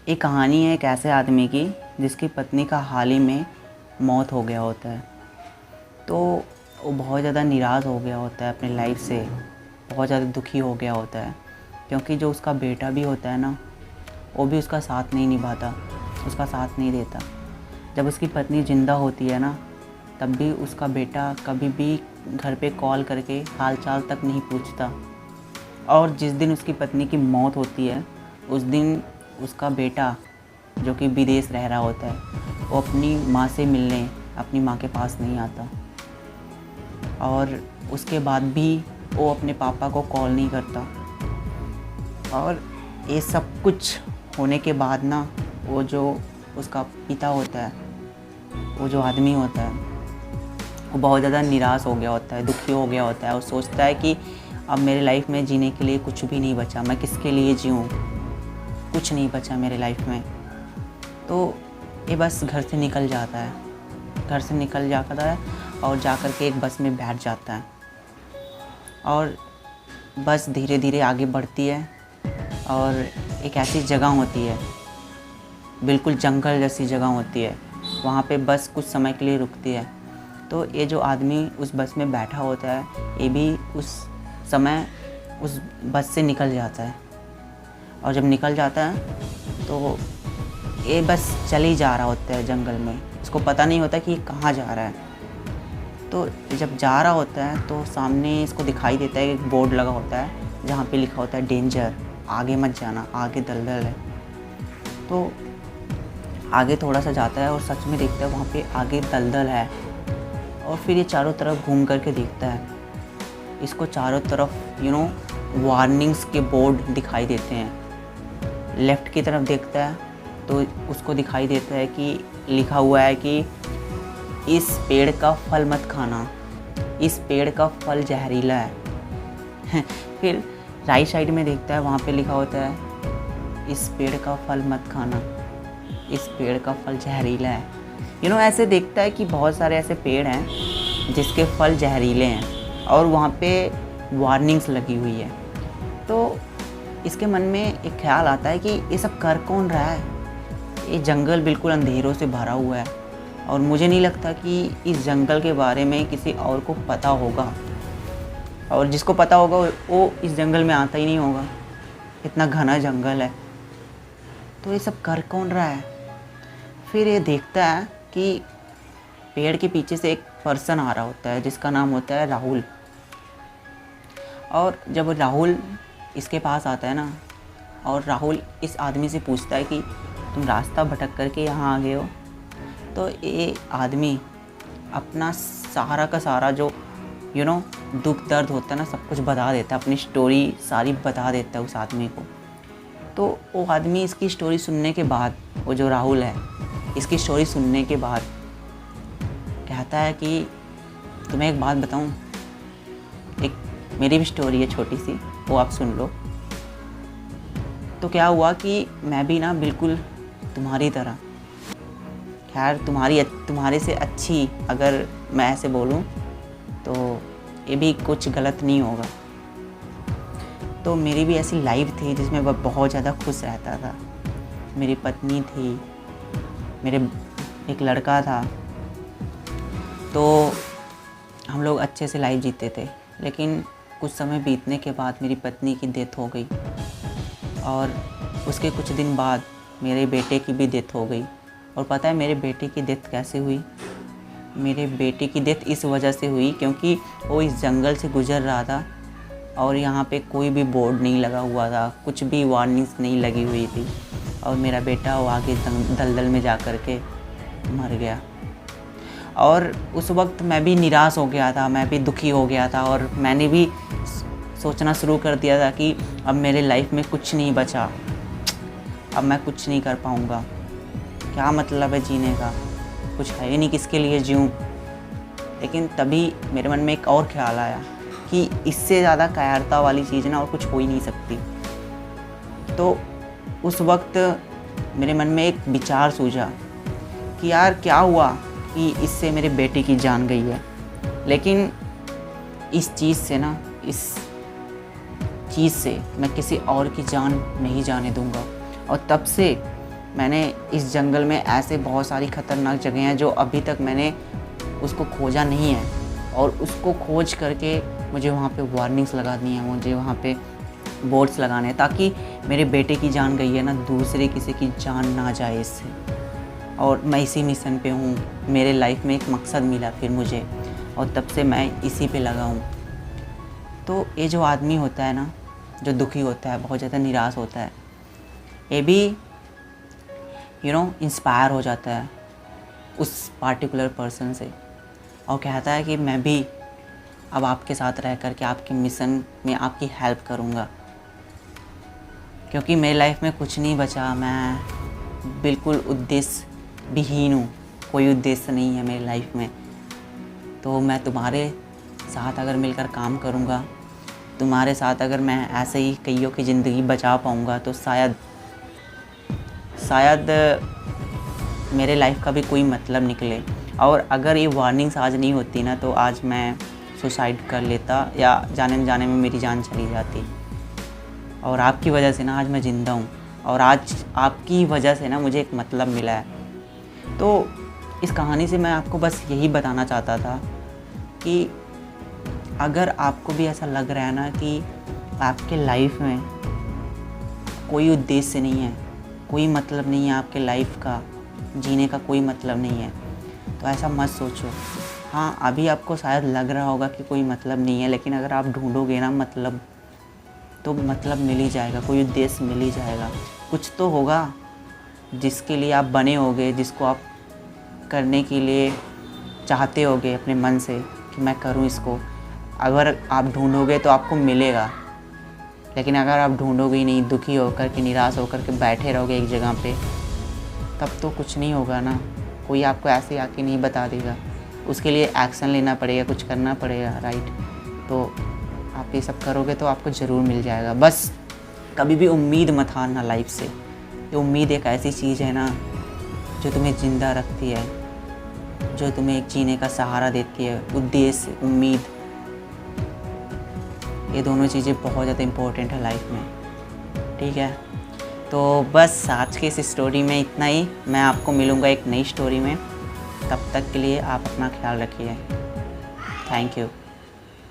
एक कहानी है एक ऐसे आदमी की जिसकी पत्नी का हाल ही में मौत हो गया होता है। तो वो बहुत ज़्यादा निराश हो गया होता है अपनी लाइफ से, बहुत ज़्यादा दुखी हो गया होता है, क्योंकि जो उसका बेटा भी होता है ना, वो भी उसका साथ नहीं निभाता, उसका साथ नहीं देता। जब उसकी पत्नी ज़िंदा होती है ना, तब भी उसका बेटा कभी भी घर पे कॉल करके हाल चाल तक नहीं पूछता। और जिस दिन उसकी पत्नी की मौत होती है, उस दिन उसका बेटा जो कि विदेश रह रहा होता है, वो अपनी माँ से मिलने अपनी माँ के पास नहीं आता। और उसके बाद भी वो अपने पापा को कॉल नहीं करता। और ये सब कुछ होने के बाद ना, वो जो उसका पिता होता है, वो जो आदमी होता है, वो बहुत ज़्यादा निराश हो गया होता है, दुखी हो गया होता है और सोचता है कि अब मेरे लाइफ में जीने के लिए कुछ भी नहीं बचा, मैं किसके लिए जीऊँ, कुछ नहीं बचा मेरे लाइफ में। तो ये बस घर से निकल जाता है, घर से निकल जाता है और जा कर के एक बस में बैठ जाता है। और बस धीरे धीरे आगे बढ़ती है और एक ऐसी जगह होती है, बिल्कुल जंगल जैसी जगह होती है, वहाँ पे बस कुछ समय के लिए रुकती है। तो ये जो आदमी उस बस में बैठा होता है, ये भी उस समय उस बस से निकल जाता है। और जब निकल जाता है तो ये बस चल ही जा रहा होता है जंगल में, उसको पता नहीं होता कि ये कहाँ जा रहा है। तो जब जा रहा होता है तो सामने इसको दिखाई देता है, एक बोर्ड लगा होता है जहाँ पे लिखा होता है डेंजर, आगे मत जाना, आगे दलदल है। तो आगे थोड़ा सा जाता है और सच में देखता है वहाँ पे आगे दलदल है। और फिर ये चारों तरफ घूम करके देखता है, इसको चारों तरफ वार्निंग्स के बोर्ड दिखाई देते हैं। लेफ़्ट की तरफ देखता है तो उसको दिखाई देता है कि लिखा हुआ है कि इस पेड़ का फल मत खाना, इस पेड़ का फल जहरीला है। फिर राइट साइड में देखता है, वहाँ पे लिखा होता है इस पेड़ का फल मत खाना, इस पेड़ का फल जहरीला है। ऐसे देखता है कि बहुत सारे ऐसे पेड़ हैं जिसके फल जहरीले हैं और वहाँ पे वार्निंग्स लगी हुई है। तो इसके मन में एक ख्याल आता है कि ये सब कर कौन रहा है, ये जंगल बिल्कुल अंधेरों से भरा हुआ है और मुझे नहीं लगता कि इस जंगल के बारे में किसी और को पता होगा, और जिसको पता होगा वो इस जंगल में आता ही नहीं होगा, इतना घना जंगल है। तो ये सब कर कौन रहा है। फिर ये देखता है कि पेड़ के पीछे से एक पर्सन आ रहा होता है जिसका नाम होता है राहुल। और जब राहुल इसके पास आता है ना, और राहुल इस आदमी से पूछता है कि तुम रास्ता भटक करके यहाँ आ गए हो, तो ये आदमी अपना सारा का सारा जो दुख दर्द होता है ना, सब कुछ बता देता है, अपनी स्टोरी सारी बता देता है उस आदमी को। तो वो आदमी इसकी स्टोरी सुनने के बाद, वो जो राहुल है, इसकी स्टोरी सुनने के बाद कहता है कि तुम्हें एक बात बताऊं, एक मेरी भी स्टोरी है छोटी सी, वो आप सुन लो। तो क्या हुआ कि मैं भी ना बिल्कुल तुम्हारी तरह, खैर तुम्हारे से अच्छी अगर मैं ऐसे बोलूं तो ये भी कुछ गलत नहीं होगा। तो मेरी भी ऐसी लाइफ थी जिसमें वह बहुत ज़्यादा खुश रहता था। मेरी पत्नी थी, मेरे एक लड़का था, तो हम लोग अच्छे से लाइफ जीते थे। लेकिन कुछ समय बीतने के बाद मेरी पत्नी की डेथ हो गई और उसके कुछ दिन बाद मेरे बेटे की भी डेथ हो गई। और पता है मेरे बेटे की डेथ कैसे हुई? मेरे बेटे की डेथ इस वजह से हुई क्योंकि वो इस जंगल से गुज़र रहा था और यहाँ पे कोई भी बोर्ड नहीं लगा हुआ था, कुछ भी वार्निंग्स नहीं लगी हुई थी, और मेरा बेटा वो आगे दलदल में जा कर के मर गया। और उस वक्त मैं भी निराश हो गया था, मैं भी दुखी हो गया था और मैंने भी सोचना शुरू कर दिया था कि अब मेरे लाइफ में कुछ नहीं बचा, अब मैं कुछ नहीं कर पाऊँगा, क्या मतलब है जीने का, कुछ है ही नहीं, किसके लिए जीऊँ। लेकिन तभी मेरे मन में एक और ख्याल आया कि इससे ज़्यादा कायरता वाली चीज़ ना और कुछ हो ही नहीं सकती। तो उस वक्त मेरे मन में एक विचार सूझा कि यार क्या हुआ कि इससे मेरे बेटे की जान गई है, लेकिन इस चीज़ से मैं किसी और की जान नहीं जाने दूंगा। और तब से मैंने इस जंगल में ऐसे बहुत सारी ख़तरनाक जगह हैं जो अभी तक मैंने उसको खोजा नहीं है, और उसको खोज करके मुझे वहाँ पे वार्निंग्स लगानी है, मुझे वहाँ पे बोर्ड्स लगाने हैं, ताकि मेरे बेटे की जान गई है ना, दूसरे किसी की जान ना जाए इससे। और मैं इसी मिशन पे हूँ, मेरे लाइफ में एक मकसद मिला फिर मुझे, और तब से मैं इसी पे लगा हूँ। तो ये जो आदमी होता है ना, जो दुखी होता है, बहुत ज़्यादा निराश होता है, ये भी इंस्पायर हो जाता है उस पार्टिकुलर पर्सन से, और कहता है कि मैं भी अब आपके साथ रह कर के आपके मिशन में आपकी हेल्प करूँगा, क्योंकि मेरी लाइफ में कुछ नहीं बचा, मैं बिल्कुल उद्देश्य विहीन हूँ, कोई उद्देश्य नहीं है मेरी लाइफ में। तो मैं तुम्हारे साथ अगर मिलकर काम करूँगा, तुम्हारे साथ अगर मैं ऐसे ही कईयों की ज़िंदगी बचा पाऊँगा, तो शायद मेरे लाइफ का भी कोई मतलब निकले। और अगर ये वार्निंग्स आज नहीं होती ना, तो आज मैं सुसाइड कर लेता, या जाने में मेरी जान चली जाती। और आपकी वजह से ना आज मैं ज़िंदा हूँ, और आज आपकी वजह से ना मुझे एक मतलब मिला है। तो इस कहानी से मैं आपको बस यही बताना चाहता था कि अगर आपको भी ऐसा लग रहा है ना कि आपके लाइफ में कोई उद्देश्य नहीं है, कोई मतलब नहीं है, आपके लाइफ का जीने का कोई मतलब नहीं है, तो ऐसा मत सोचो। हाँ, अभी आपको शायद लग रहा होगा कि कोई मतलब नहीं है, लेकिन अगर आप ढूंढोगे ना मतलब, तो मतलब मिल ही जाएगा, कोई उद्देश्य मिल ही जाएगा। कुछ तो होगा जिसके लिए आप बने होगे, जिसको आप करने के लिए चाहते होगे अपने मन से कि मैं करूं इसको। अगर आप ढूंढोगे तो आपको मिलेगा, लेकिन अगर आप ढूंढोगे ही नहीं, दुखी होकर के, निराश होकर के बैठे रहोगे एक जगह पे, तब तो कुछ नहीं होगा ना। कोई आपको ऐसे आके नहीं बता देगा, उसके लिए एक्शन लेना पड़ेगा, कुछ करना पड़ेगा, राइट। तो आप ये सब करोगे तो आपको ज़रूर मिल जाएगा। बस कभी भी उम्मीद मत हारना लाइफ से। ये उम्मीद एक ऐसी चीज़ है ना जो तुम्हें ज़िंदा रखती है, जो तुम्हें एक जीने का सहारा देती है। उद्देश्य, उम्मीद, ये दोनों चीज़ें बहुत ज़्यादा इम्पोर्टेंट है लाइफ में, ठीक है। तो बस आज की इस स्टोरी में इतना ही। मैं आपको मिलूँगा एक नई स्टोरी में। तब तक के लिए आप अपना ख्याल रखिए। Thank you.